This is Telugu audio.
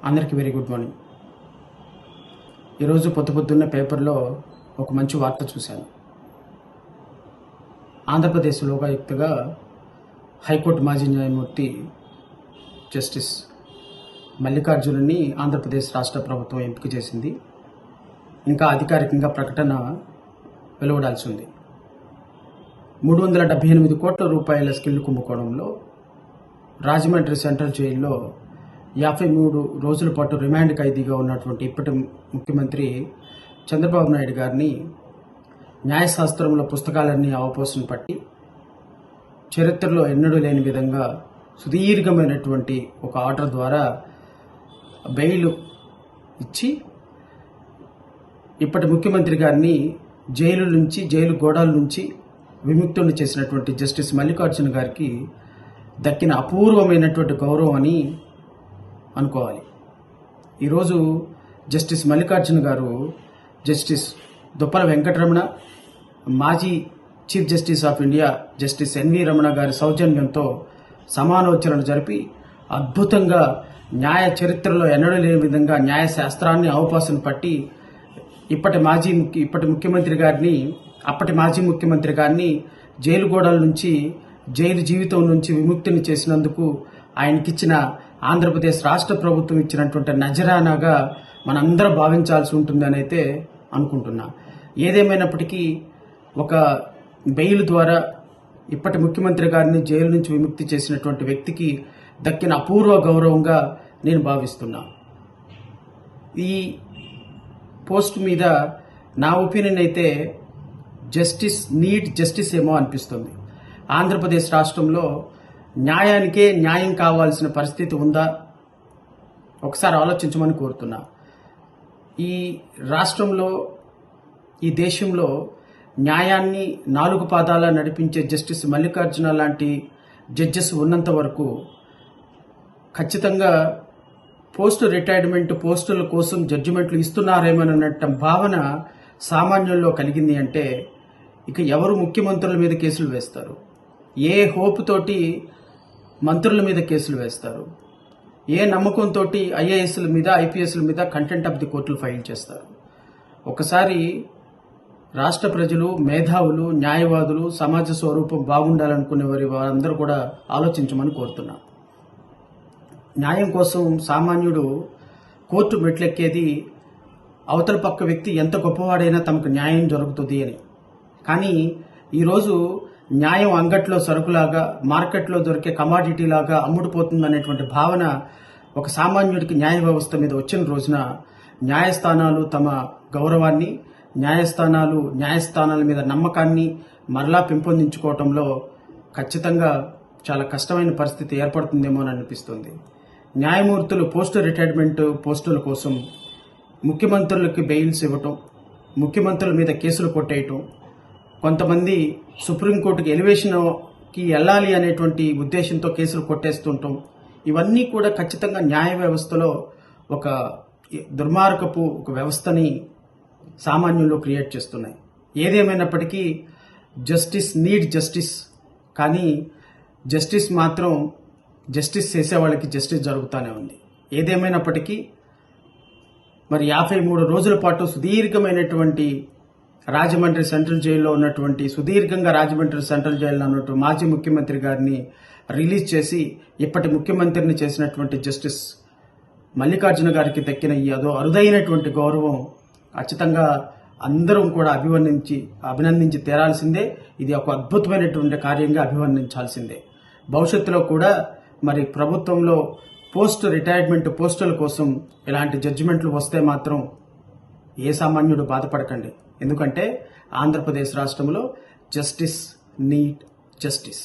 అందరికీ వెరీ గుడ్ మార్నింగ్. ఈరోజు పొద్దున్నే పేపర్లో ఒక మంచి వార్త చూశాను. ఆంధ్రప్రదేశ్ లోకాయుక్తగా హైకోర్టు మాజీ న్యాయమూర్తి జస్టిస్ మల్లికార్జునుని ఆంధ్రప్రదేశ్ రాష్ట్ర ప్రభుత్వం ఎంపిక చేసింది. ఇంకా అధికారికంగా ప్రకటన వెలువడాల్సి ఉంది. 378 కోట్ల రూపాయల స్కిల్ కుంభకోణంలో రాజమండ్రి సెంట్రల్ జైల్లో 53 రోజుల పాటు రిమాండ్ ఖైదీగా ఉన్నటువంటి ఇప్పటి ముఖ్యమంత్రి చంద్రబాబు నాయుడు గారిని న్యాయశాస్త్రంలో పుస్తకాలన్నీ అవపోసన పట్టి చరిత్రలో ఎన్నడూ లేని విధంగా సుదీర్ఘమైనటువంటి ఒక ఆర్డర్ ద్వారా బెయిల్ ఇచ్చి ఇప్పటి ముఖ్యమంత్రి గారిని జైలు గోడాల నుంచి విముక్తుని చేసినటువంటి జస్టిస్ మల్లికార్జున గారికి దక్కిన అపూర్వమైనటువంటి గౌరవం అని అనుకోవాలి. ఈరోజు జస్టిస్ మల్లికార్జున గారు జస్టిస్ దుప్పల వెంకటరమణ, మాజీ chief justice of India justice N V Ramana గారి సౌజన్యంతో సమాలోచనలు జరిపి అద్భుతంగా న్యాయ చరిత్రలో ఎన్నడూ లేని విధంగా న్యాయశాస్త్రాన్ని అవపాసన పట్టి అప్పటి మాజీ ముఖ్యమంత్రి గారిని జైలు గోడల నుంచి జైలు జీవితం నుంచి విముక్తిని చేసినందుకు ఆయనకిచ్చిన ఆంధ్రప్రదేశ్ రాష్ట్ర ప్రభుత్వం ఇచ్చినటువంటి నజరానాగా మనందరం భావించాల్సి ఉంటుందని అయితే అనుకుంటున్నా. ఏదేమైనప్పటికీ ఒక బెయిల్ ద్వారా ఇప్పటి ముఖ్యమంత్రి గారిని జైలు నుంచి విముక్తి చేసినటువంటి వ్యక్తికి దక్కిన అపూర్వ గౌరవంగా నేను భావిస్తున్నా. ఈ పోస్ట్ మీద నా ఒపీనియన్ అయితే జస్టిస్ ఏమో అనిపిస్తుంది. ఆంధ్రప్రదేశ్ రాష్ట్రంలో న్యాయానికే న్యాయం కావాల్సిన పరిస్థితి ఉందా? ఒకసారి ఆలోచించమని కోరుతున్నా. ఈ రాష్ట్రంలో, ఈ దేశంలో న్యాయాన్ని 4 పాదాల నడిపించే జస్టిస్ మల్లికార్జున లాంటి జడ్జెస్ ఉన్నంత వరకు ఖచ్చితంగా రిటైర్మెంట్ పోస్టుల కోసం జడ్జిమెంట్లు ఇస్తున్నారేమోనన్న భావన సామాన్యుల్లో కలిగింది అంటే ఇక ఎవరు ముఖ్యమంత్రుల మీద కేసులు వేస్తారు? ఏ హోప్ తోటి మంత్రుల మీద కేసులు వేస్తారు? ఏ నమ్మకంతో ఐఏఎస్ల మీద, ఐపీఎస్ల మీద కంటెంప్ట్ ఆఫ్ ది కోర్టులు ఫైల్ చేస్తారు? ఒకసారి రాష్ట్ర ప్రజలు, మేధావులు, న్యాయవాదులు, సమాజ స్వరూపం బాగుండాలనుకునే వారందరూ కూడా ఆలోచించమని కోరుతున్నా. న్యాయం కోసం సామాన్యుడు కోర్టు మెట్లెక్కేది అవతల పక్క వ్యక్తి ఎంత గొప్పవాడైనా తమకు న్యాయం జరుగుతుంది అని. కానీ ఈరోజు న్యాయం అంగట్లో సరుకులాగా, మార్కెట్లో దొరికే కమాడిటీ లాగా అమ్ముడుపోతుందనేటువంటి భావన ఒక సామాన్యుడికి న్యాయ వ్యవస్థ మీద వచ్చిన రోజున న్యాయస్థానాలు తమ గౌరవాన్ని, న్యాయస్థానాల మీద నమ్మకాన్ని మరలా పెంపొందించుకోవటంలో ఖచ్చితంగా చాలా కష్టమైన పరిస్థితి ఏర్పడుతుందేమో అని అనిపిస్తుంది. న్యాయమూర్తులు రిటైర్మెంట్ పోస్టుల కోసం ముఖ్యమంత్రులకి బెయిల్స్ ఇవ్వటం, ముఖ్యమంత్రుల మీద కేసులు కొట్టేయటం, కొంతమంది సుప్రీంకోర్టుకి ఎలివేషన్కి వెళ్ళాలి అనేటువంటి ఉద్దేశంతో కేసులు కొట్టేస్తుంటాం. ఇవన్నీ కూడా ఖచ్చితంగా న్యాయ వ్యవస్థలో ఒక దుర్మార్గపు ఒక వ్యవస్థని సామాన్యుల్లో క్రియేట్ చేస్తున్నాయి. ఏదేమైనప్పటికీ జస్టిస్ కానీ జస్టిస్ చేసేవాళ్ళకి జస్టిస్ జరుగుతూనే ఉంది. ఏదేమైనప్పటికీ మరి 53 రోజుల పాటు సుదీర్ఘమైనటువంటి రాజమండ్రి సెంట్రల్ జైల్లో ఉన్నటువంటి మాజీ ముఖ్యమంత్రి గారిని రిలీజ్ చేసి ఇప్పటి ముఖ్యమంత్రిని చేసినటువంటి జస్టిస్ మల్లికార్జున గారికి దక్కిన ఈ అరుదైనటువంటి గౌరవం ఖచ్చితంగా అందరం కూడా అభినందించి తీరాల్సిందే. ఇది ఒక అద్భుతమైనటువంటి కార్యంగా అభివర్ణించాల్సిందే. భవిష్యత్తులో కూడా మరి ప్రభుత్వంలో రిటైర్మెంట్ పోస్టుల కోసం ఇలాంటి జడ్జిమెంట్లు వస్తే మాత్రం ఏ సామాన్యుడు బాధపడకండి. ఎందుకంటే ఆంధ్రప్రదేశ్ రాష్ట్రంలో జస్టిస్ నీడ్ జస్టిస్.